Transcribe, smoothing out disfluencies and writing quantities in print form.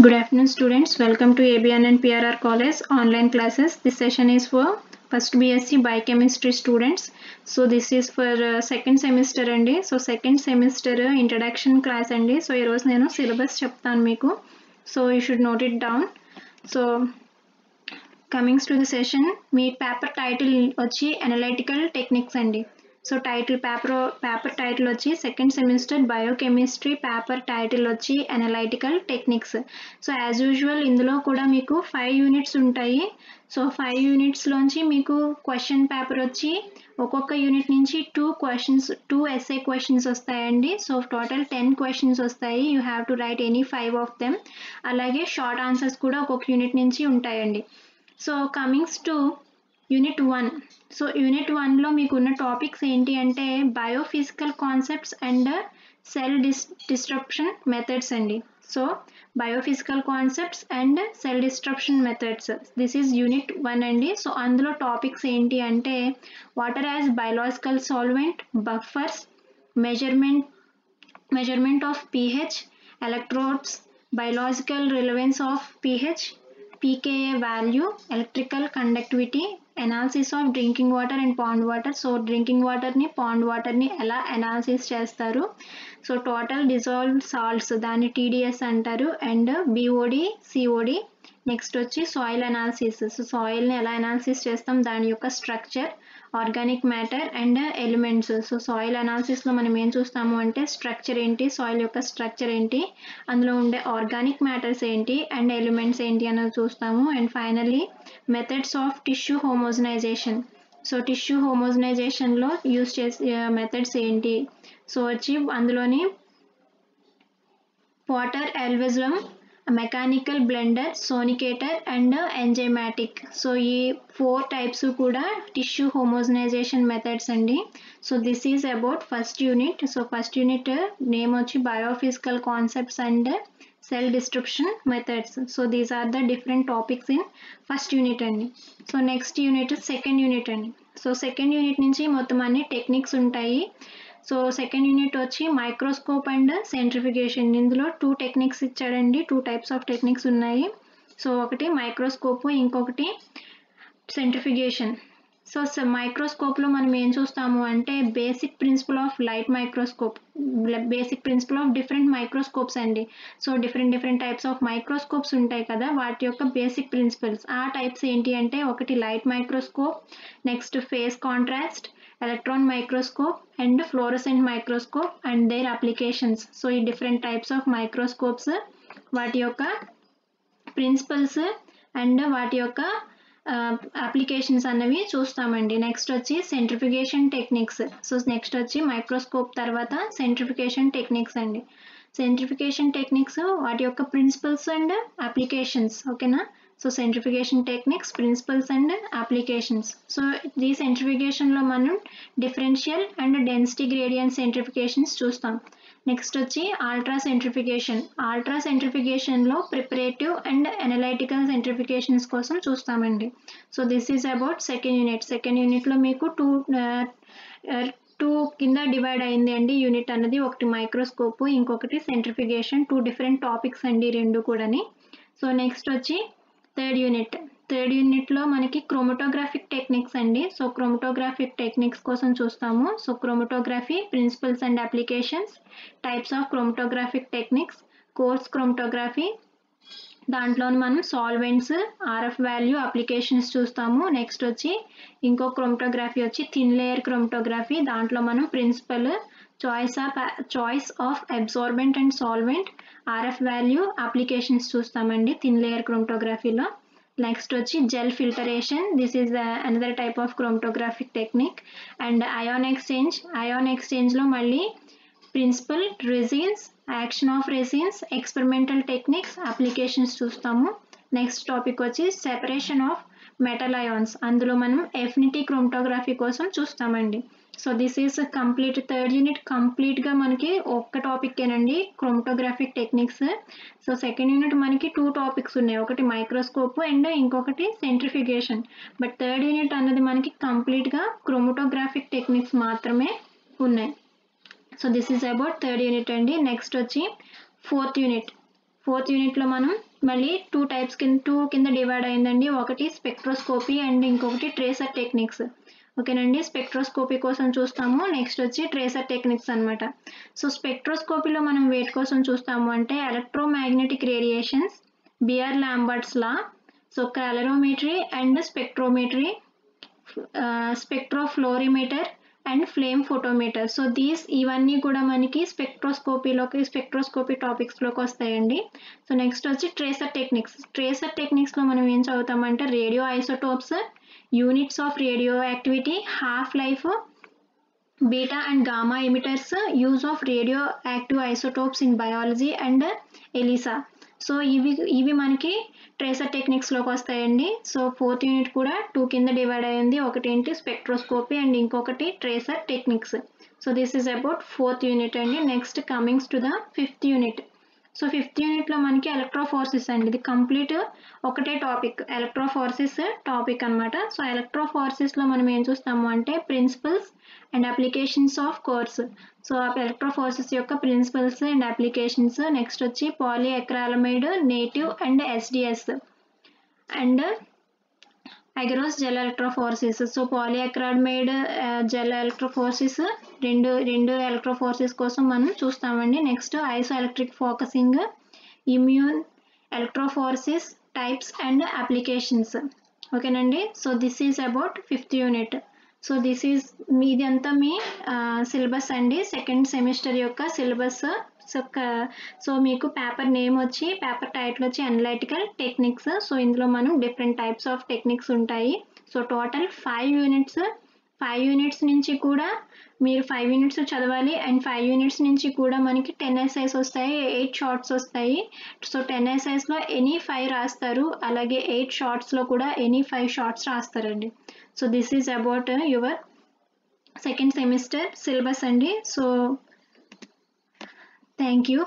Good afternoon, students. Welcome to ABN and PRR College online classes. This session is for first BSc Biochemistry students. So this is for second semester andi. So second semester introduction class andi. So ee roju nenu syllabus cheptanu meeku. So you should note it down. So coming to the session, మీ paper title వచ్చి analytical techniques అండి. So title paper title వచ్చి second semester biochemistry paper title వచ్చి analytical techniques. So as usual ఇందులో కూడా మీకు 5 units ఉంటాయి. So 5 యూనిట్స్లోంచి మీకు క్వశ్చన్ పేపర్ వచ్చి ఒక్కొక్క యూనిట్ నుంచి 2 ఎస్ఏ క్వశ్చన్స్ వస్తాయండి. సో టోటల్ 10 క్వశ్చన్స్ వస్తాయి. You have to write any 5 of them. అలాగే షార్ట్ ఆన్సర్స్ కూడా ఒక్కొక్క యూనిట్ నుంచి ఉంటాయండి. So coming to unit 1. So unit 1లో మీకున్న టాపిక్స్ ఏంటి అంటే biophysical concepts and cell disruption methods అండి. So biophysical concepts and cell disruption methods, this is unit 1 అండి. సో అందులో టాపిక్స్ ఏంటి అంటే water as biological solvent, buffers, measurement of pH, electrodes, biological relevance of pH, pKa value, electrical conductivity, analysis of drinking water and pond water. So drinking water ni pond water ni ela analysis చేస్తారు. So total dissolved salts దాన్ని TDS అంటారు. And BOD, COD. Next వచ్చి soil analysis. So సాయిల్ని ఎలా analysis చేస్తాం, దాని యొక్క structure, organic matter and elements. So soil అనాలిసిస్లో మనం ఏం చూస్తాము అంటే స్ట్రక్చర్ ఏంటి, సాయిల్ యొక్క స్ట్రక్చర్ ఏంటి, అందులో ఉండే ఆర్గానిక్ మ్యాటర్స్ ఏంటి అండ్ ఎలిమెంట్స్ ఏంటి అన్నది చూస్తాము. And finally methods of tissue homogenization. So tissue హోమోజనైజేషన్లో యూజ్ చేసే మెథడ్స్ ఏంటి, సో వచ్చి అందులోని water Elvehjem, mechanical blender, sonicator and enzymatic. So ఈ 4 టైప్స్ కూడా టిష్యూ హోమోజనైజేషన్ మెథడ్స్ అండి. So this is about first unit. So first unit name వచ్చి biophysical concepts and cell disruption methods. So these are the different topics in first unit అండి. So next unit second unit అండి. So second unit నుంచి మొత్తం అన్ని techniques ఉంటాయి. So second unit వచ్చి microscope and centrifugation. ఇందులో 2 techniques ఇచ్చాడండి, 2 types of techniques ఉన్నాయి. సో ఒకటి మైక్రోస్కోప్, ఇంకొకటి సెంట్రిఫికేషన్. సో మైక్రోస్కోప్లో మనం ఏం చూస్తాము అంటే basic principle of light microscope, basic principle of different microscopes అండి. So different types of microscopes ఉంటాయి కదా, వాటి యొక్క బేసిక్ ప్రిన్సిపల్స్. ఆ టైప్స్ ఏంటి అంటే ఒకటి light microscope, next face contrast, electron microscope and fluorescent microscope and their applications. So ఈ different types of microscopes వాటి యొక్క ప్రిన్సిపల్స్ అండ్ వాటి యొక్క అప్లికేషన్స్ అన్నవి చూస్తామండి. నెక్స్ట్ వచ్చి సెంట్రిఫికేషన్ టెక్నిక్స్. సో నెక్స్ట్ వచ్చి మైక్రోస్కోప్ తర్వాత సెంట్రిఫికేషన్ టెక్నిక్స్ అండి. సెంట్రిఫికేషన్ టెక్నిక్స్ వాటి యొక్క ప్రిన్సిపల్స్ అండ్ అప్లికేషన్స్, ఓకేనా. So centrification techniques, principles and applications. So ఈ సెంట్రిఫికేషన్లో మనం differential and density gradient centrifications చూస్తాం. నెక్స్ట్ వచ్చి అల్ట్రా సెంట్రిఫికేషన్. అల్ట్రా సెంట్రిఫికేషన్లో ప్రిపరేటివ్ అండ్ అనలైటికల్ సెంట్రిఫికేషన్స్ కోసం చూస్తామండి. So this is about second unit. Second యూనిట్లో మీకు 2 కింద డివైడ్ అయింది అండి యూనిట్ అన్నది. ఒకటి మైక్రోస్కోప్, ఇంకొకటి సెంట్రిఫికేషన్. 2 డిఫరెంట్ టాపిక్స్ అండి రెండు కూడాని. సో నెక్స్ట్ వచ్చి థర్డ్ యూనిట్. థర్డ్ యూనిట్లో మనకి క్రోమటోగ్రాఫిక్ టెక్నిక్స్ అండి. సో క్రోమటోగ్రాఫిక్ టెక్నిక్స్ కోసం చూస్తాము. So chromatography, principles and applications, types of chromatographic techniques, course chromatography, దాంట్లో మనం సాల్వెంట్స్, RF వాల్యూ, అప్లికేషన్స్ చూస్తాము. నెక్స్ట్ వచ్చి ఇంకో క్రోమటోగ్రఫీ వచ్చి థిన్ లేయర్ క్రోమటోగ్రఫీ. దాంట్లో మనం principle, choice of absorbent and solvent, RF value, applications చూస్తామండి థిన్ లేయర్ క్రోమటోగ్రఫీలో. నెక్స్ట్ వచ్చి gel filtration, this is another type of క్రోమటోగ్రాఫిక్ technique. And ion ఎక్స్చేంజ్లో మళ్ళీ principle, resins, action of resins, experimental techniques, applications చూస్తాము. Next topic వచ్చి separation of metal ions. అందులో మనం affinity chromatography కోసం చూస్తామండి. So this is complete third unit. కంప్లీట్గా మనకి ఒక్క టాపిక్కేనండి, chromatographic techniques. So second unit మనకి 2 టాపిక్స్ ఉన్నాయి, ఒకటి మైక్రోస్కోప్ అండ్ ఇంకొకటి సెంట్రిఫికేషన్. బట్ థర్డ్ యూనిట్ అన్నది మనకి కంప్లీట్గా క్రోమటోగ్రాఫిక్ టెక్నిక్స్ మాత్రమే ఉన్నాయి. So this is about third unit అండి. నెక్స్ట్ వచ్చి ఫోర్త్ యూనిట్. ఫోర్త్ యూనిట్లో మనం మళ్ళీ టూ కింద డివైడ్ అయిందండి. ఒకటి స్పెక్ట్రోస్కోపీ అండ్ ఇంకొకటి ట్రేసర్ టెక్నిక్స్. ఓకేనండి, స్పెక్ట్రోస్కోపీ కోసం చూస్తాము. నెక్స్ట్ వచ్చి ట్రేసర్ టెక్నిక్స్ అనమాట. సో స్పెక్ట్రోస్కోపీలో మనం వేటి కోసం చూస్తాము అంటే electromagnetic radiations, Beer Lambert's law, so colorimetry and spectrometry, spectrofluorimeter and flame photometer. So ఇవన్నీ కూడా మనకి స్పెక్ట్రోస్కోపీ టాపిక్స్లోకి వస్తాయండి. సో నెక్స్ట్ వచ్చి ట్రేసర్ టెక్నిక్స్లో మనం ఏం చదువుతామంటే radio isotopes, units of radio activity, half life, beta and gamma emitters, use of radio active isotopes in biology and ELISA. So ఇవి మనకి ట్రేసర్ టెక్నిక్స్లోకి వస్తాయండి. సో ఫోర్త్ యూనిట్ కూడా 2 కింద డివైడ్ అయ్యింది. ఒకటి ఏంటి స్పెక్ట్రోస్కోపీ అండ్ ఇంకొకటి tracer techniques. So this is about fourth unit అండి. Next comings to the fifth unit. So fifth యూనిట్లో మనకి ఎలక్ట్రోఫోర్సెస్ అండి. ఇది కంప్లీట్ ఒకటే టాపిక్, ఎలక్ట్రోఫోర్సెస్ టాపిక్ అనమాట. సో ఎలక్ట్రోఫోర్సెస్లో మనం ఏం చూస్తాము అంటే principles and applications of course. So electrophoresis యొక్క ప్రిన్సిపల్స్ అండ్ అప్లికేషన్స్. నెక్స్ట్ వచ్చి polyacrylamide, native and SDS and agarose gel electrophoresis. So polyacrylamide, gel electrophoresis రెండు ఎలక్ట్రోఫోర్సెస్ కోసం మనం చూస్తామండి. Next iso electric focusing, immune electrophoresis types and applications. ఓకేనండి, so this is about fifth unit. So ఇదంతా మీ syllabus అండి, second semester యొక్క syllabus. So మీకు పేపర్ నేమ్ వచ్చి, పేపర్ టైటిల్ వచ్చి అనలైటికల్ టెక్నిక్స్. సో ఇందులో మనం డిఫరెంట్ టైప్స్ ఆఫ్ టెక్నిక్స్ ఉంటాయి. సో టోటల్ 5 యూనిట్స్ నుంచి కూడా మీరు 5 యూనిట్స్ చదవాలి. అండ్ 5 యూనిట్స్ నుంచి కూడా మనకి 10 ఎస్ఐస్ వస్తాయి, 8 షార్ట్స్ వస్తాయి. సో 10 ఎస్ఐస్లో ఎనీ 5 రాస్తారు, అలాగే 8 షార్ట్స్లో కూడా ఎనీ 5 షార్ట్స్ రాస్తారండి. So this is about your second semester syllabus అండి. So thank you.